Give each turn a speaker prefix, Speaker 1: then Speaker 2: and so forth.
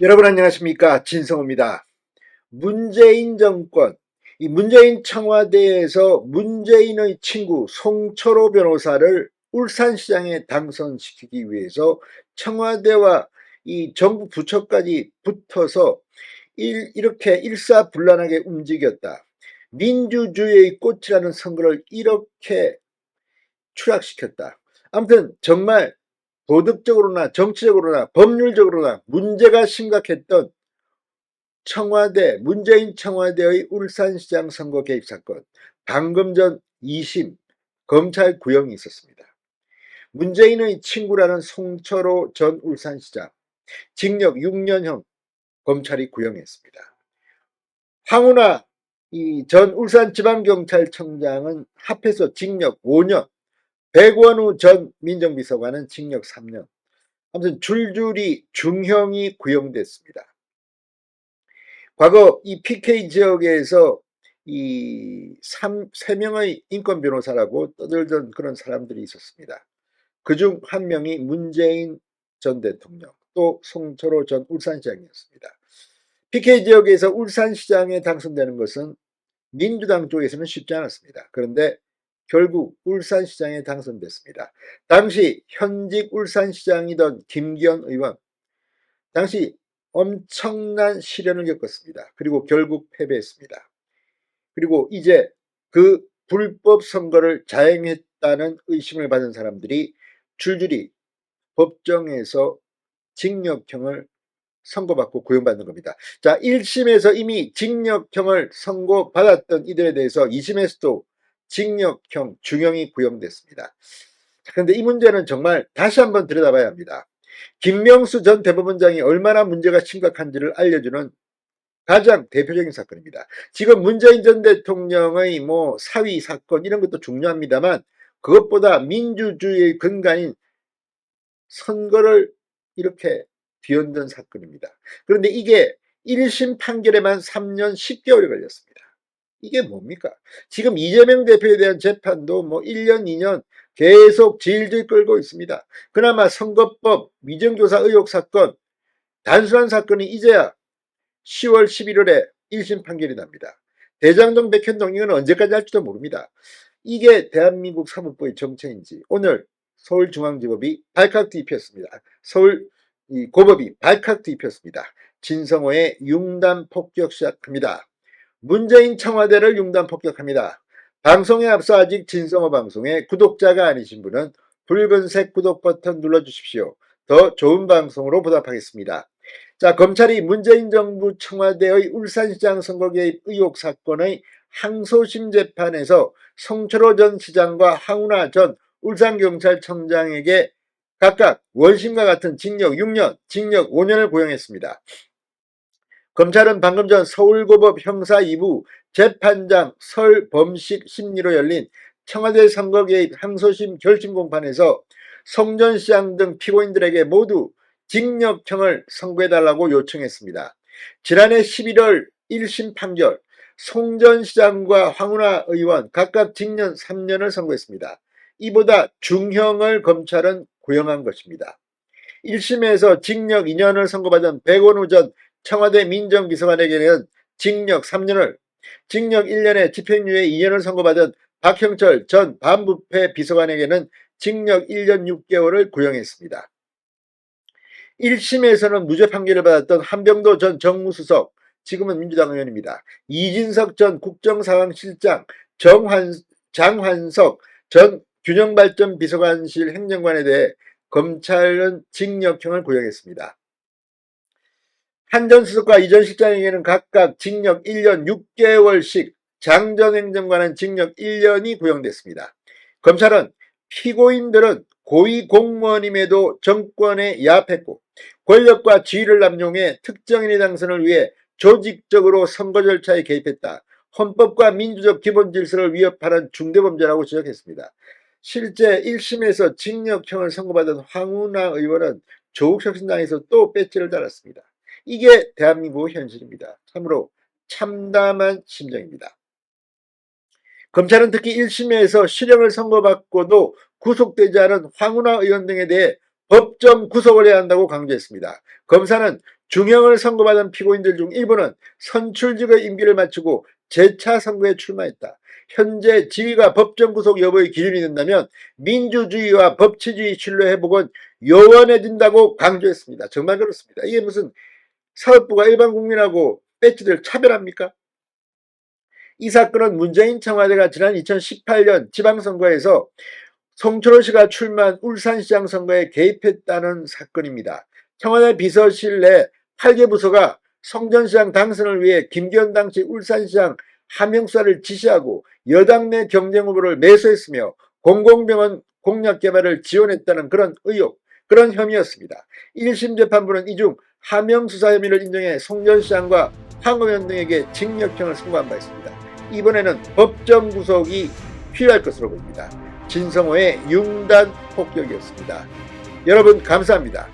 Speaker 1: 여러분 안녕하십니까, 진성호입니다. 문재인 정권, 이 문재인 청와대에서 문재인의 친구 송철호 변호사를 울산시장에 당선시키기 위해서 청와대와 이 정부 부처까지 붙어서 이렇게 일사불란하게 움직였다. 민주주의의 꽃이라는 선거를 이렇게 추락시켰다. 아무튼 정말 도덕적으로나 정치적으로나 법률적으로나 문제가 심각했던 문재인 청와대의 울산시장 선거 개입 사건, 방금 전 2심 검찰 구형이 있었습니다. 문재인의 친구라는 송철호 전 울산시장, 징역 6년형 검찰이 구형했습니다. 황운하 전 울산지방경찰청장은 합해서 징역 5년, 백원우 전 민정비서관은 징역 3년, 아무튼 줄줄이 중형이 구형됐습니다. 과거 이 PK 지역에서 이 3명의 인권 변호사라고 떠들던 그런 사람들이 있었습니다. 그중 한 명이 문재인 전 대통령, 또 송철호 전 울산시장이었습니다. PK 지역에서 울산시장에 당선되는 것은 민주당 쪽에서는 쉽지 않았습니다. 그런데 결국 울산시장에 당선됐습니다. 당시 현직 울산시장이던 김기현 의원, 당시 엄청난 시련을 겪었습니다. 그리고 결국 패배했습니다. 그리고 이제 그 불법 선거를 자행했다는 의심을 받은 사람들이 줄줄이 법정에서 징역형을 선고받고 구형받는 겁니다. 자, 1심에서 이미 징역형을 선고받았던 이들에 대해서 2심에서도 징역형, 중형이 구형됐습니다. 그런데 이 문제는 정말 다시 한번 들여다봐야 합니다. 김명수 전 대법원장이 얼마나 문제가 심각한지를 알려주는 가장 대표적인 사건입니다. 지금 문재인 전 대통령의 사위 사건 이런 것도 중요합니다만 그것보다 민주주의의 근간인 선거를 이렇게 뒤흔든 사건입니다. 그런데 이게 1심 판결에만 3년 10개월이 걸렸습니다. 이게 뭡니까? 지금 이재명 대표에 대한 재판도 1년, 2년 계속 질질 끌고 있습니다. 그나마 선거법 위정조사 의혹 사건, 단순한 사건이 이제야 10월 11월에 1심 판결이 납니다. 대장동, 백현동 이건 언제까지 할지도 모릅니다. 이게 대한민국 사법부의 정체인지 오늘 서울중앙지법이 발칵 뒤집혔습니다. 서울 고법이 발칵 뒤집혔습니다. 진성호의 융단 폭격 시작합니다. 문재인 청와대를 융단 폭격합니다. 방송에 앞서 아직 진성호 방송에 구독자가 아니신 분은 붉은색 구독 버튼 눌러주십시오. 더 좋은 방송으로 보답하겠습니다. 자, 검찰이 문재인 정부 청와대의 울산시장 선거 개입 의혹 사건의 항소심 재판에서 송철호 전 시장과 황운하 전 울산경찰청장에게 각각 원심과 같은 징역 6년, 징역 5년을 구형했습니다. 검찰은 방금 전 서울고법 형사 2부 재판장 설범식 심리로 열린 청와대 선거 개입 항소심 결심 공판에서 송 전 시장 등 피고인들에게 모두 징역형을 선고해달라고 요청했습니다. 지난해 11월 1심 판결, 송 전 시장과 황운하 의원 각각 징역 3년을 선고했습니다. 이보다 중형을 검찰은 구형한 것입니다. 1심에서 징역 2년을 선고받은 백원우 전 청와대 민정비서관에게는 징역 3년을, 징역 1년에 집행유예 2년을 선고받은 박형철 전 반부패 비서관에게는 징역 1년 6개월을 구형했습니다. 1심에서는 무죄 판결을 받았던 한병도 전 정무수석, 지금은 민주당 의원입니다. 이진석 전 국정상황실장, 장환석 전 균형발전비서관실 행정관에 대해 검찰은 징역형을 구형했습니다. 한 전 수석과 이 전 실장에게는 각각 징역 1년 6개월씩, 장 전 행정관은 징역 1년이 구형됐습니다. 검찰은 피고인들은 고위공무원임에도 정권에 야합했고 권력과 지위를 남용해 특정인의 당선을 위해 조직적으로 선거 절차에 개입했다. 헌법과 민주적 기본 질서를 위협하는 중대범죄라고 지적했습니다. 실제 1심에서 징역형을 선고받은 황운하 의원은 조국혁신당에서 또 배지를 달았습니다. 이게 대한민국의 현실입니다. 참으로 참담한 심정입니다. 검찰은 특히 1심에서 실형을 선고받고도 구속되지 않은 황운하 의원 등에 대해 법정 구속을 해야 한다고 강조했습니다. 검사는 중형을 선고받은 피고인들 중 일부는 선출직의 임기를 마치고 재차 선거에 출마했다. 현재 지위가 법정 구속 여부의 기준이 된다면 민주주의와 법치주의 신뢰회복은 요원해진다고 강조했습니다. 정말 그렇습니다. 이게 무슨 사법부가 일반 국민하고 배지들 차별합니까? 이 사건은 문재인 청와대가 지난 2018년 지방선거에서 송철호씨가 출마한 울산시장 선거에 개입했다는 사건입니다. 청와대 비서실 내 8개 부서가 송전시장 당선을 위해 김기현 당시 울산시장 하명수사를 지시하고 여당 내 경쟁 후보를 매수했으며 공공병원 공약 개발을 지원했다는 그런 의혹, 그런 혐의였습니다. 1심 재판부는 이 중 하명수사 혐의를 인정해 송전시장과 황의원 등에게 징역형을 선고한 바 있습니다. 이번에는 법정 구속이 필요할 것으로 보입니다. 진성호의 융단 폭격이었습니다. 여러분 감사합니다.